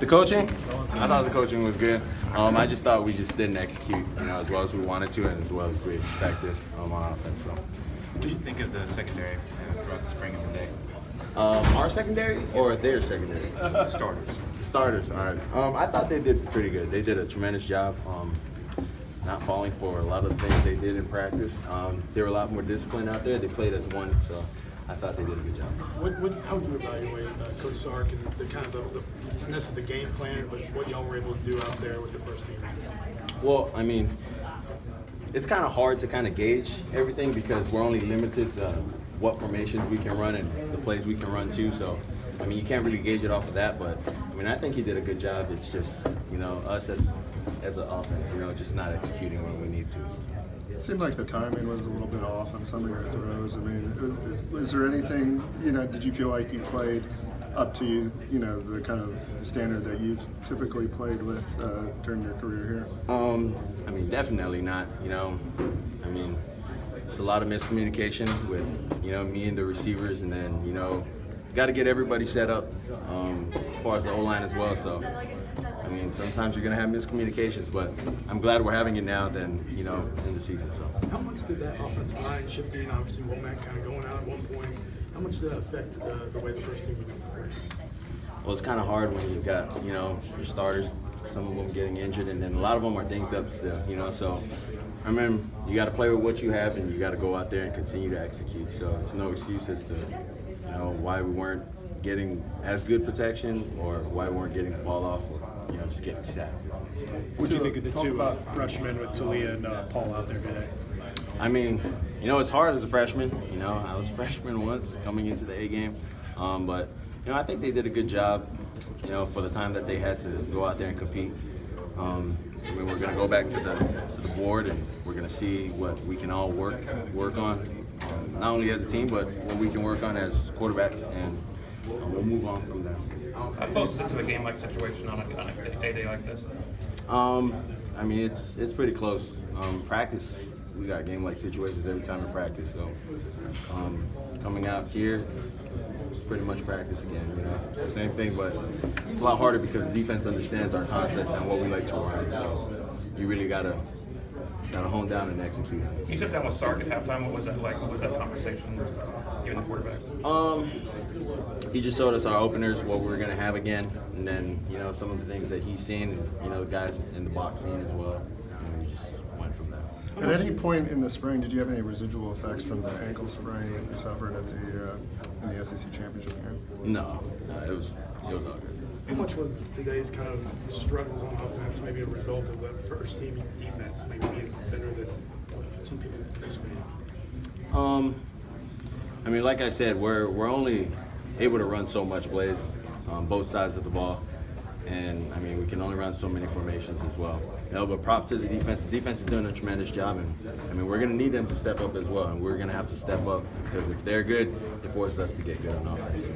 The coaching? I thought the coaching was good. I just thought we just didn't execute, as well as we wanted to and as well as we expected on offense. So. What did you think of the secondary throughout the spring and the day? Our secondary or their secondary? Starters. Starters, all right. I thought they did pretty good. They did a tremendous job. Not falling for a lot of the things they did in practice. They were a lot more disciplined out there. They played as one, so I thought they did a good job. How would you evaluate Coach Sark and the kind of the game plan, but what y'all were able to do out there with the first team? Well, I mean, it's kind of hard to kind of gauge everything because we're only limited to what formations we can run and the plays we can run too. So, I mean, you can't really gauge it off of that. But I mean, I think he did a good job. It's just, us as an offense, just not executing when we need to. It seemed like the timing was a little bit off on some of your throws. I mean, was there anything, did you feel like you played up to, the kind of standard that you've typically played with during your career here? I mean, definitely not. I mean, it's a lot of miscommunication with, me and the receivers, and then, got to get everybody set up as far as the O-line as well. So, I mean, sometimes you're going to have miscommunications, but I'm glad we're having it now than, in the season. So. How much did that offensive line shifting, obviously Womack kind of going out at one point, how much did that affect the way the first team was going to play? Well, it's kind of hard when you've got, your starters, some of them getting injured, and then a lot of them are dinged up still, so I remember you got to play with what you have, and you got to go out there and continue to execute. So it's no excuse as to, why we weren't getting as good protection or why we weren't getting the ball off or, just getting sacked. What do you think of the two freshmen with Talia and Paul out there today? I mean, it's hard as a freshman. I was a freshman once coming into the A game. But, I think they did a good job, for the time that they had to go out there and compete. I mean, we're going to go back to the board, and we're going to see what we can all work on, not only as a team, but what we can work on as quarterbacks, and we'll move on from there. How close is it to a game-like situation on a day like this? I mean, it's pretty close. Practice, we got game-like situations every time in practice. So coming out here, it's pretty much practice again. It's the same thing, but it's a lot harder because the defense understands our concepts and what we like to run. So you really gotta hone down and execute. You sat down with Sark at halftime. What was that like? What was that conversation with you and the quarterbacks? He just told us our openers, what we're gonna have again, and then some of the things that he's seen, and the guys in the box seen as well. And we just went from there. At any point in the spring, did you have any residual effects from the ankle sprain that you suffered at in the SEC championship game? No, it was all good. How much was today's kind of struggles on offense maybe a result of that first team defense maybe being better than some people anticipated? I mean, like I said, we're only able to run so much plays on both sides of the ball, and I mean we can only run so many formations as well. But props to the defense. The defense is doing a tremendous job, and I mean we're going to need them to step up as well, and we're going to have to step up because if they're good, it forces us to get good on offense.